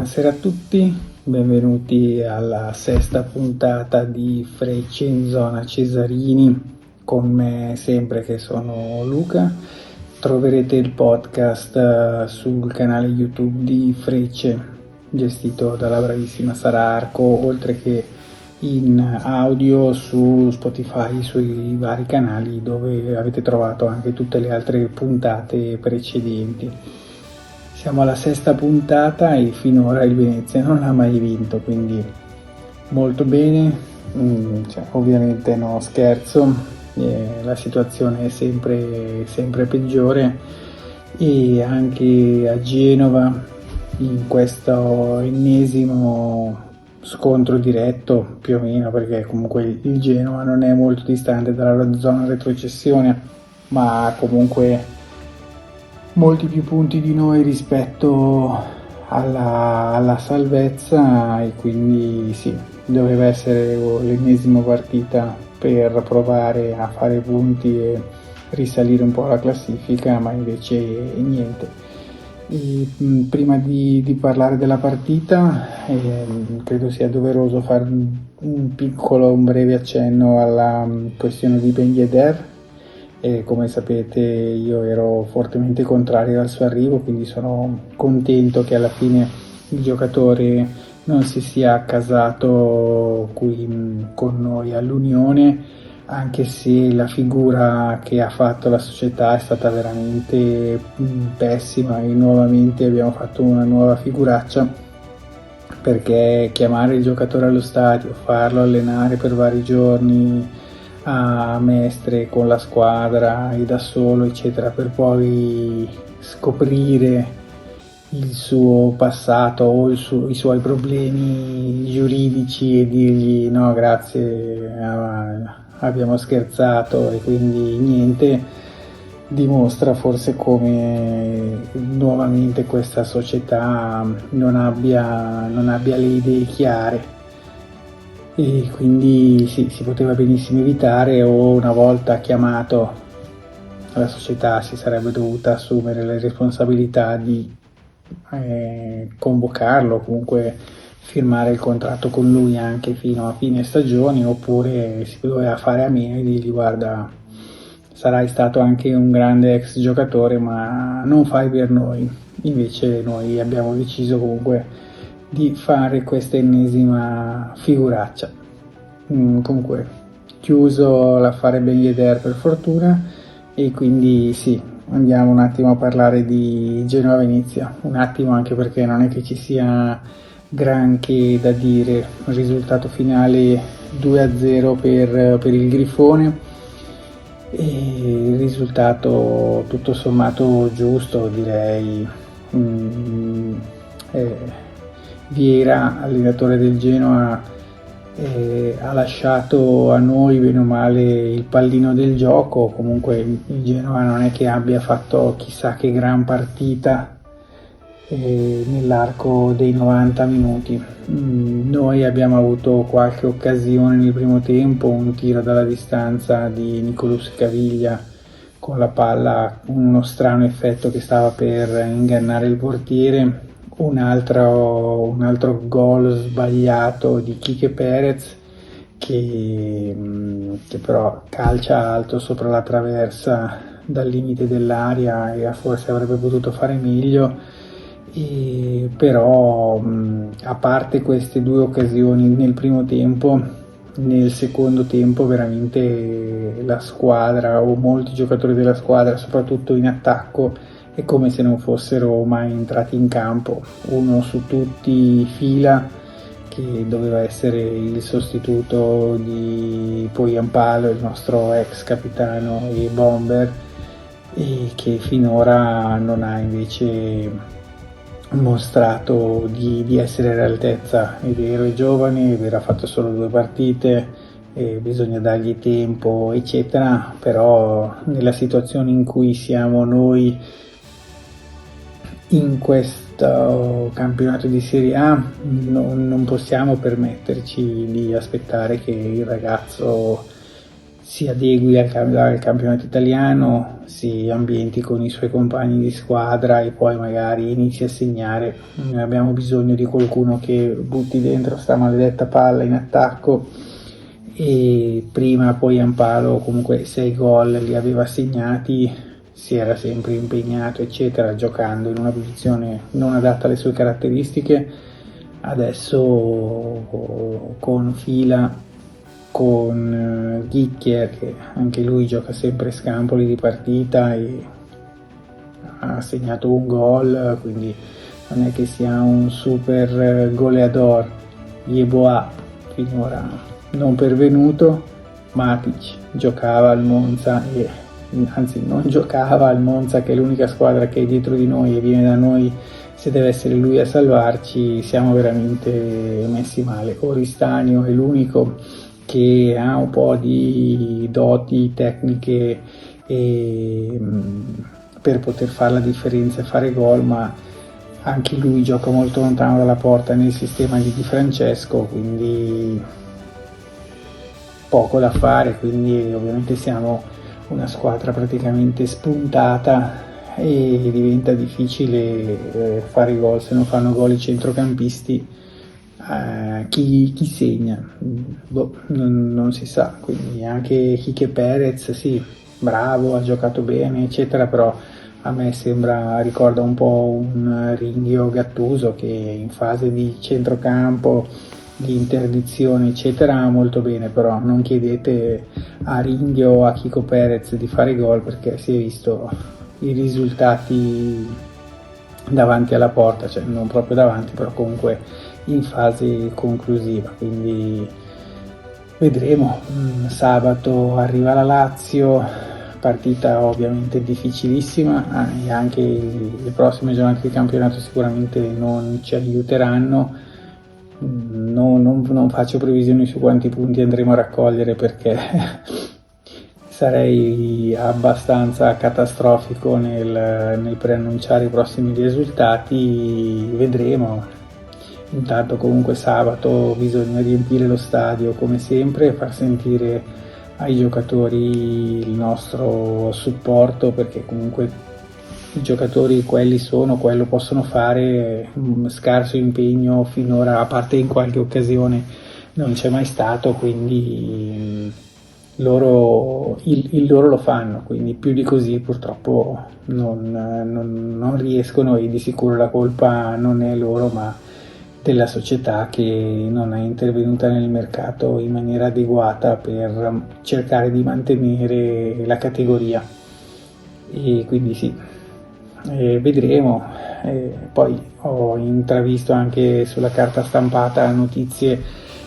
Buonasera a tutti, benvenuti alla sesta puntata di Frecce in zona Cesarini, con me sempre che sono Luca. Troverete il podcast sul canale YouTube di Frecce, gestito dalla bravissima Sara Arco, oltre che in audio su Spotify, sui vari canali dove avete trovato anche tutte le altre puntate precedenti. Siamo alla sesta puntata e finora il Venezia non ha mai vinto, quindi molto bene. Ovviamente no, scherzo, la situazione è sempre peggiore, e anche a Genova, in questo ennesimo scontro diretto più o meno, perché comunque il Genova non è molto distante dalla zona retrocessione, ma comunque molti più punti di noi rispetto alla salvezza, e quindi sì, doveva essere l'ennesima partita per provare a fare punti e risalire un po' la classifica, ma invece niente. E, prima di parlare della partita, credo sia doveroso fare un breve accenno alla questione di Ben Yedder. E come sapete io ero fortemente contrario al suo arrivo, quindi sono contento che alla fine il giocatore non si sia accasato qui con noi all'Unione, anche se la figura che ha fatto la società è stata veramente pessima, e nuovamente abbiamo fatto una nuova figuraccia, perché chiamare il giocatore allo stadio, farlo allenare per vari giorni a Mestre con la squadra e da solo eccetera, per poi scoprire il suo passato o i suoi problemi giuridici e dirgli no grazie, abbiamo scherzato, e quindi niente, dimostra forse come nuovamente questa società non abbia le idee chiare. E quindi sì, si poteva benissimo evitare, o una volta chiamato la società si sarebbe dovuta assumere le responsabilità di convocarlo, comunque firmare il contratto con lui anche fino a fine stagione, oppure si doveva fare a meno e dirgli guarda, sarai stato anche un grande ex giocatore ma non fai per noi. Invece noi abbiamo deciso comunque di fare questa ennesima figuraccia. Comunque chiuso l'affare Ben Yedder per fortuna, e quindi sì, andiamo un attimo a parlare di Genoa Venezia, un attimo, anche perché non è che ci sia granché da dire. Il risultato finale 2-0 per il Grifone, e il risultato tutto sommato giusto, direi. Vieira, allenatore del Genoa, ha lasciato a noi bene o male il pallino del gioco. Comunque il Genoa non è che abbia fatto chissà che gran partita nell'arco dei 90 minuti. Noi abbiamo avuto qualche occasione nel primo tempo, un tiro dalla distanza di Nicolus Caviglia con la palla, uno strano effetto che stava per ingannare il portiere, un altro gol sbagliato di Quique Perez che però calcia alto sopra la traversa dal limite dell'area, e forse avrebbe potuto fare meglio. Però a parte queste due occasioni nel primo tempo, nel secondo tempo veramente la squadra, o molti giocatori della squadra, soprattutto in attacco, è come se non fossero mai entrati in campo. Uno su tutti Fila, che doveva essere il sostituto di Poyampalo, il nostro ex capitano e bomber, e che finora non ha invece mostrato di essere all'altezza. È vero, è giovane, è vero, ha fatto solo 2 partite, bisogna dargli tempo eccetera, però nella situazione in cui siamo noi in questo campionato di Serie A non possiamo permetterci di aspettare che il ragazzo si adegui al campionato italiano, si ambienti con i suoi compagni di squadra e poi magari inizi a segnare. Abbiamo bisogno di qualcuno che butti dentro sta maledetta palla in attacco, e prima poi Ampalo comunque 6 gol li aveva segnati, si era sempre impegnato eccetera, giocando in una posizione non adatta alle sue caratteristiche. Adesso con Fila, con Ghicchier, che anche lui gioca sempre scampoli di partita e ha segnato un gol, quindi non è che sia un super goleador. Yeboah finora non pervenuto. Matic giocava al Monza, anzi non giocava al Monza, che è l'unica squadra che è dietro di noi e viene da noi se deve essere lui a salvarci. Siamo veramente messi male. Oristanio è l'unico che ha un po' di doti tecniche per poter fare la differenza e fare gol, ma anche lui gioca molto lontano dalla porta nel sistema di Di Francesco, quindi poco da fare. Quindi ovviamente siamo una squadra praticamente spuntata e diventa difficile fare gol. Se non fanno gol i centrocampisti, chi segna? Non si sa. Quindi anche Quique Perez, sì, bravo, ha giocato bene eccetera, però a me ricorda un po' un Ringhio Gattuso, che in fase di centrocampo, di interdizione eccetera molto bene, però non chiedete a Ringhio o a Chico Perez di fare gol, perché si è visto i risultati davanti alla porta, cioè non proprio davanti, però comunque in fase conclusiva. Quindi vedremo. Sabato arriva la Lazio, partita ovviamente difficilissima, e anche le prossime giornate di campionato sicuramente non ci aiuteranno. Non faccio previsioni su quanti punti andremo a raccogliere, perché sarei abbastanza catastrofico nel preannunciare i prossimi risultati. Vedremo. Intanto comunque sabato bisogna riempire lo stadio come sempre, far sentire ai giocatori il nostro supporto, perché comunque i giocatori quello possono fare. Scarso impegno finora, a parte in qualche occasione, non c'è mai stato, quindi il loro lo fanno, quindi più di così purtroppo non riescono, e di sicuro la colpa non è loro ma della società, che non è intervenuta nel mercato in maniera adeguata per cercare di mantenere la categoria. E quindi sì, vedremo. Poi ho intravisto anche sulla carta stampata notizie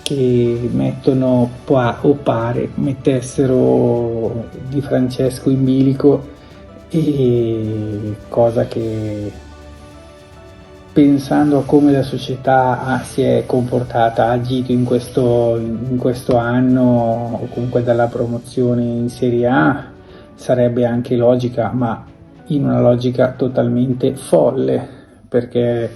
che mettono o pare mettessero Di Francesco in bilico, e cosa che, pensando a come la società si è comportata, ha agito in questo anno, o comunque dalla promozione in Serie A, sarebbe anche logica, ma in una logica totalmente folle, perché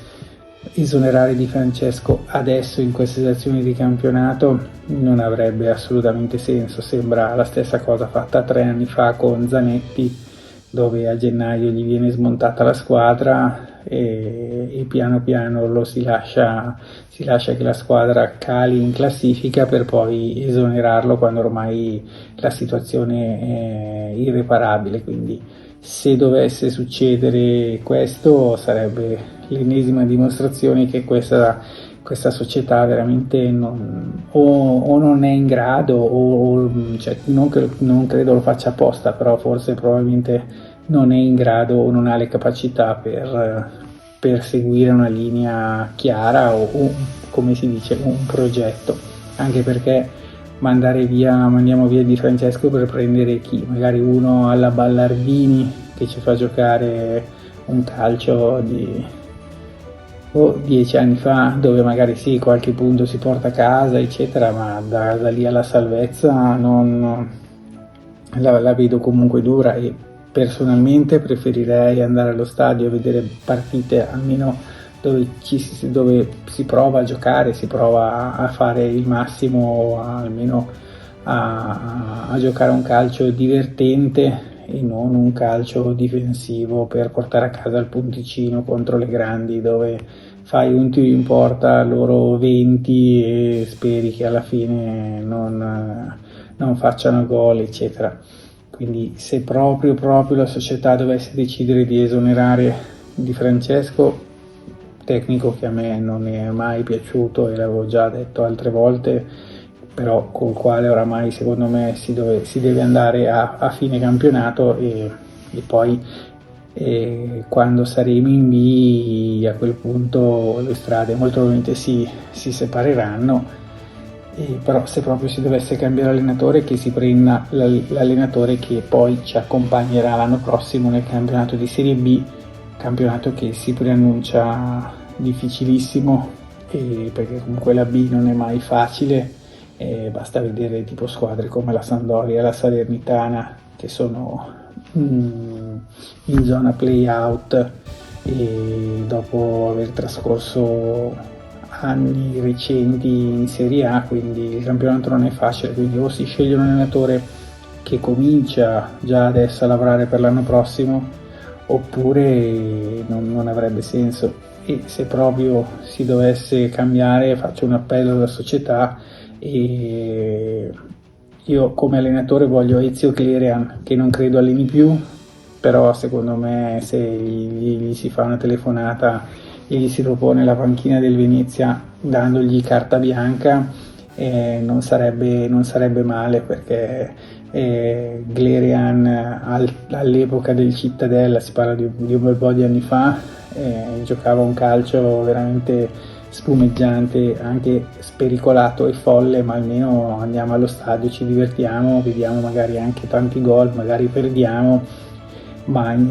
esonerare Di Francesco adesso in queste situazioni di campionato non avrebbe assolutamente senso. Sembra la stessa cosa fatta 3 anni fa con Zanetti, dove a gennaio gli viene smontata la squadra e piano piano si lascia che la squadra cali in classifica, per poi esonerarlo quando ormai la situazione è irreparabile. Quindi se dovesse succedere questo, sarebbe l'ennesima dimostrazione che questa società veramente non è in grado, cioè non credo lo faccia apposta, però forse probabilmente non è in grado o non ha le capacità per seguire una linea chiara o come si dice, un progetto. Anche perché mandiamo via Di Francesco per prendere chi? Magari uno alla Ballardini, che ci fa giocare un calcio di 10 anni fa, dove magari sì, qualche punto si porta a casa eccetera, ma da lì alla salvezza la vedo comunque dura. E personalmente preferirei andare allo stadio a vedere partite almeno dove si prova a giocare, si prova a fare il massimo, almeno a giocare un calcio divertente e non un calcio difensivo per portare a casa il punticino contro le grandi, dove fai un tiro in porta, loro 20 e speri che alla fine non facciano gol, eccetera. Quindi se proprio la società dovesse decidere di esonerare Di Francesco, tecnico che a me non è mai piaciuto e l'avevo già detto altre volte, però col quale oramai secondo me si deve andare a fine campionato e poi quando saremo in B a quel punto le strade molto probabilmente si separeranno. Però se proprio si dovesse cambiare allenatore, che si prenda l'allenatore che poi ci accompagnerà l'anno prossimo nel campionato di Serie B, campionato che si preannuncia difficilissimo, perché comunque la B non è mai facile, basta vedere tipo squadre come la Sampdoria e la Salernitana che sono in zona play-out e dopo aver trascorso anni recenti in Serie A, quindi il campionato non è facile, quindi o si sceglie un allenatore che comincia già adesso a lavorare per l'anno prossimo oppure non avrebbe senso. E se proprio si dovesse cambiare, faccio un appello alla società e io come allenatore voglio Ezio Clerian, che non credo alleni più, però secondo me se gli si fa una telefonata e gli si propone la panchina del Venezia dandogli carta bianca, non sarebbe male, perché Glerian all'epoca del Cittadella, si parla di un bel po' di anni fa, giocava un calcio veramente spumeggiante, anche spericolato e folle, ma almeno andiamo allo stadio, ci divertiamo, vediamo magari anche tanti gol, magari perdiamo, ma in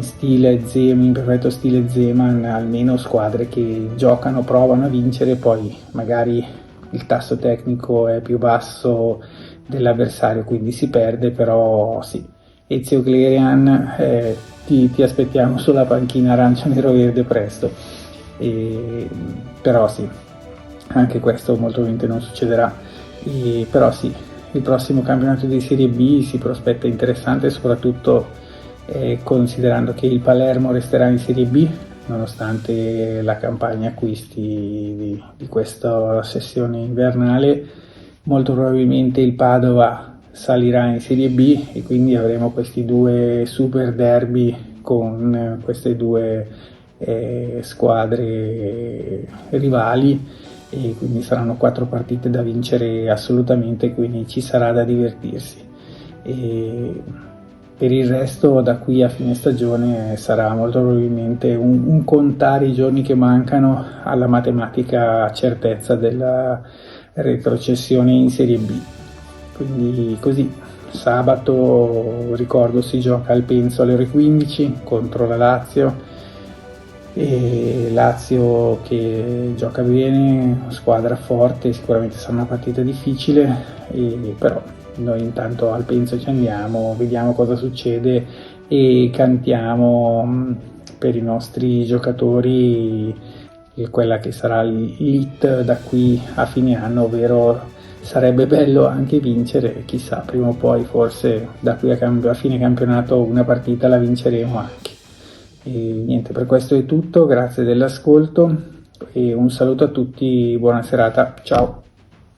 perfetto stile Zeman, almeno squadre che giocano, provano a vincere, poi magari il tasso tecnico è più basso dell'avversario, quindi si perde, però sì. Ezio Clerian, ti aspettiamo sulla panchina arancia nero verde presto, però sì, anche questo molto probabilmente non succederà, però sì, il prossimo campionato di Serie B si prospetta interessante, soprattutto considerando che il Palermo resterà in Serie B nonostante la campagna acquisti di questa sessione invernale. Molto probabilmente il Padova salirà in Serie B e quindi avremo questi due super derby con queste due squadre rivali, e quindi saranno 4 partite da vincere assolutamente, quindi ci sarà da divertirsi. Per il resto, da qui a fine stagione sarà molto probabilmente un contare i giorni che mancano alla matematica certezza della retrocessione in Serie B. Quindi così, sabato, ricordo, si gioca al Penso alle ore 15 contro la Lazio, e Lazio che gioca bene, squadra forte, sicuramente sarà una partita difficile, però noi intanto al Penso ci andiamo, vediamo cosa succede e cantiamo per i nostri giocatori quella che sarà l'hit da qui a fine anno, ovvero sarebbe bello anche vincere, chissà, prima o poi forse da qui a fine campionato una partita la vinceremo anche. E niente, per questo è tutto, grazie dell'ascolto e un saluto a tutti, buona serata, ciao!